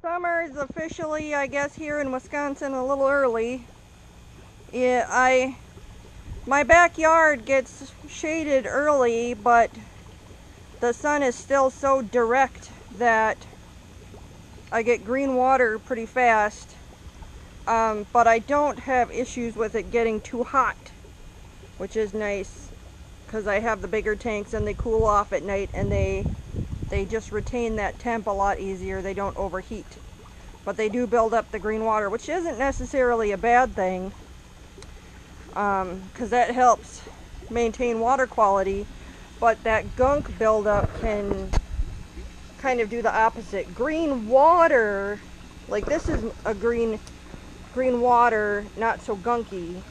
Summer is officially, I guess, here in Wisconsin a little early. My backyard gets shaded early, but the sun is still so direct that I get green water pretty fast. But I don't have issues with it getting too hot, which is nice because I have the bigger tanks and they cool off at night, and they just retain that temp a lot easier. They don't overheat, but they do build up the green water, which isn't necessarily a bad thing, because that helps maintain water quality. But that gunk buildup can kind of do the opposite. Green water, like this is a green water, not so gunky,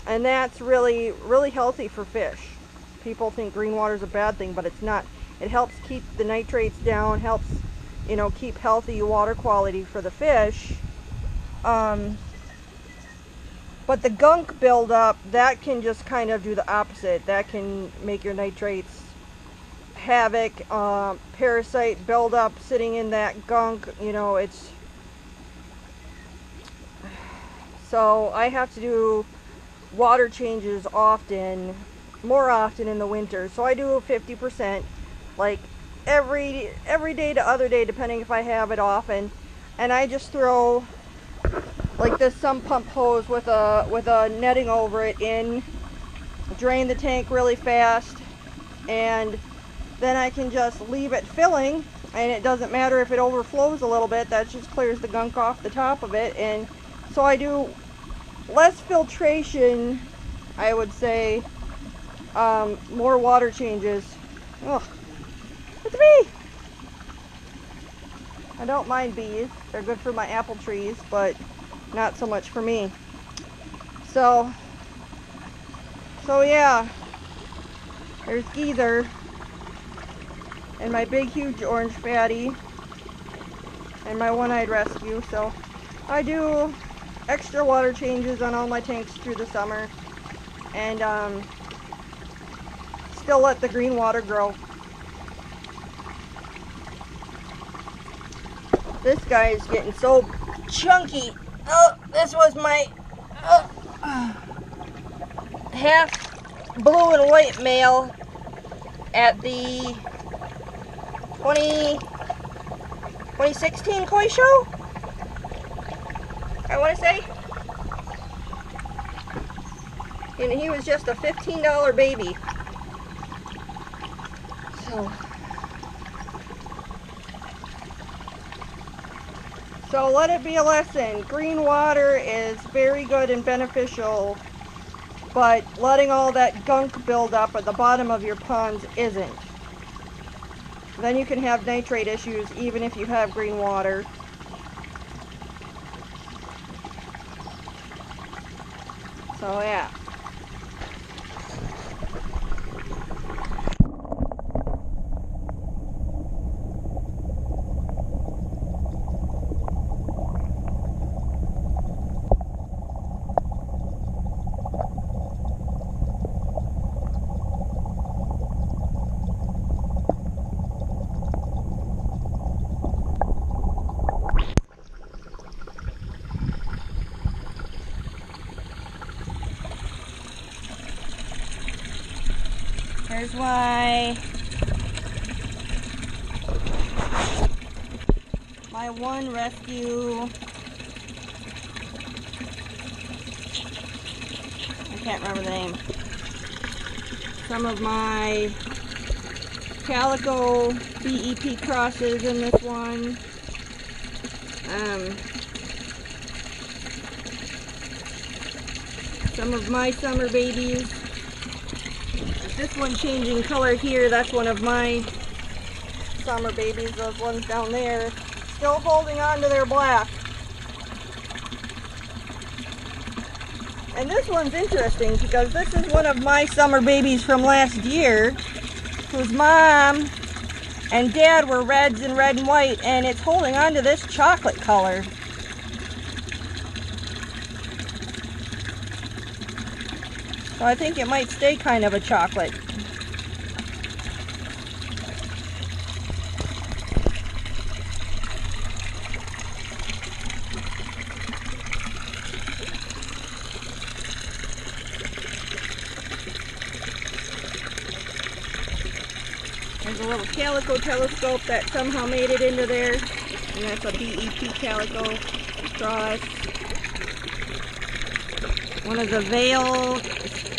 and that's really healthy for fish. People think green water is a bad thing, but it's not. It helps keep the nitrates down, helps, you know, keep healthy water quality for the fish. But the gunk buildup, that can just kind of do the opposite. That can make your nitrates havoc, parasite buildup sitting in that gunk, you know, it's... So I have to do water changes often, more often in the winter. So I do 50%, like every day to other day, depending if I have it often. And I just throw like this sump pump hose with a netting over it in, drain the tank really fast, and then I can just leave it filling, and it doesn't matter if it overflows a little bit. That just clears the gunk off the top of it. And so I do less filtration, I would say, more water changes. Ugh, it's a bee! I don't mind bees. They're good for my apple trees, but not so much for me. So yeah, there's Geezer and my big huge orange fatty and my one-eyed rescue. So I do extra water changes on all my tanks through the summer, and still let the green water grow. This guy is getting so chunky. Oh, this was my half blue and white male at the 2016 koi show, I want to say. And he was just a $15 baby. So let it be a lesson. Green water is very good and beneficial, but letting all that gunk build up at the bottom of your ponds isn't. Then you can have nitrate issues even if you have green water. So yeah. Here's my one rescue. I can't remember the name. Some of my Calico BEP crosses in this one. Some of my summer babies. This one changing color here, that's one of my summer babies. Those ones down there still holding on to their black. And this one's interesting because this is one of my summer babies from last year, whose mom and dad were reds and red and white, and it's holding on to this chocolate color. So I think it might stay kind of a chocolate. a little Calico telescope that somehow made it into there. And that's a BET Calico cross. One of the veils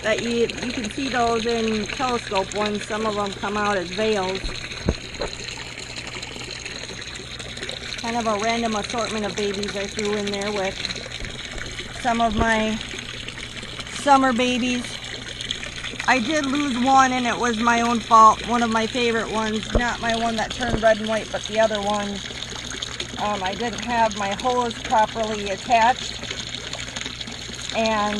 that you can see those in telescope ones. Some of them come out as veils. Kind of a random assortment of babies I threw in there with some of my summer babies. I did lose one and it was my own fault. One of my favorite ones, not my one that turned red and white, but the other one. I didn't have my hose properly attached and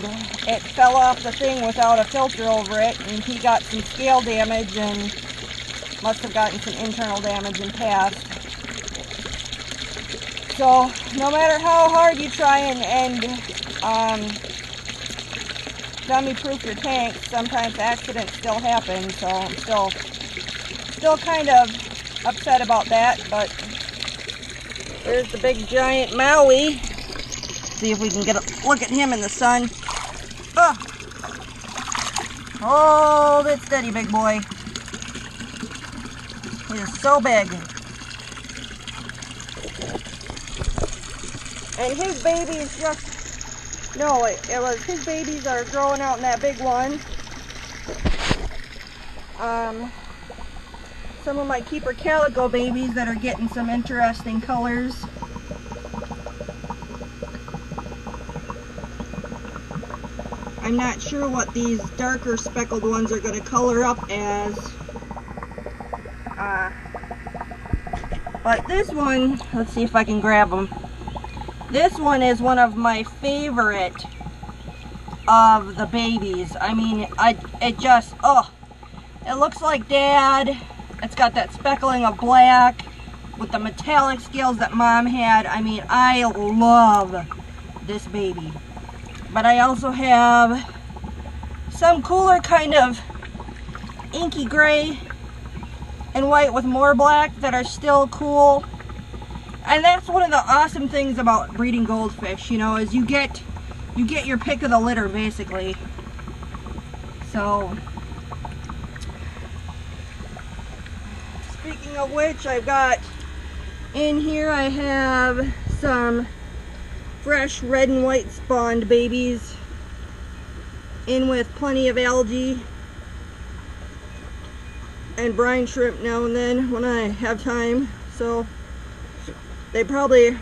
it fell off the thing without a filter over it, and he got some scale damage and must have gotten some internal damage and passed. So no matter how hard you try and dummy-proof your tank, sometimes accidents still happen. So I'm still kind of upset about that. But there's the big giant Maui. See if we can get a look at him in the sun. Hold it steady, big boy. He is so big. And his babies just, no, it was his babies are growing out in that big one. Some of my keeper calico babies that are getting some interesting colors. I'm not sure what these darker speckled ones are going to color up as. But this one, let's see if I can grab them. This one is one of my favorite of the babies. I mean, it just, it looks like Dad. It's got that speckling of black with the metallic scales that Mom had. I mean, I love this baby. But I also have some cooler kind of inky gray and white with more black that are still cool. And that's one of the awesome things about breeding goldfish, you know, is you get your pick of the litter, basically. So, speaking of which, I've got in here, I have some fresh red and white spawned babies in with plenty of algae and brine shrimp now and then when I have time. So they probably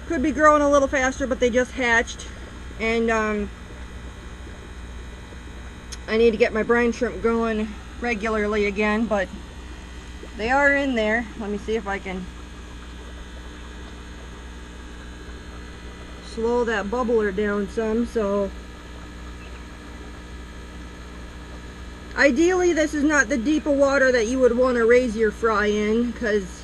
could be growing a little faster, but they just hatched, and I need to get my brine shrimp going regularly again, but they are in there. Let me see if I can slow that bubbler down some. So ideally this is not the deep of water that you would want to raise your fry in, because,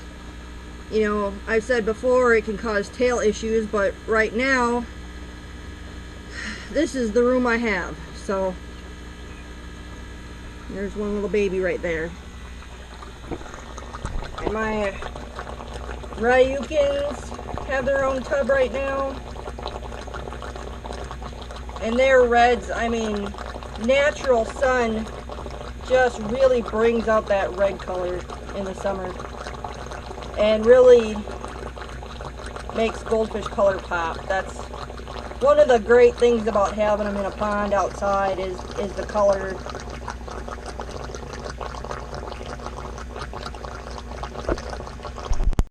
you know, I've said before it can cause tail issues, but right now this is the room I have. So there's one little baby right there. And my Ryukins have their own tub right now. And their reds, I mean, natural sun just really brings out that red color in the summer. And really makes goldfish color pop. That's one of the great things about having them in a pond outside is the color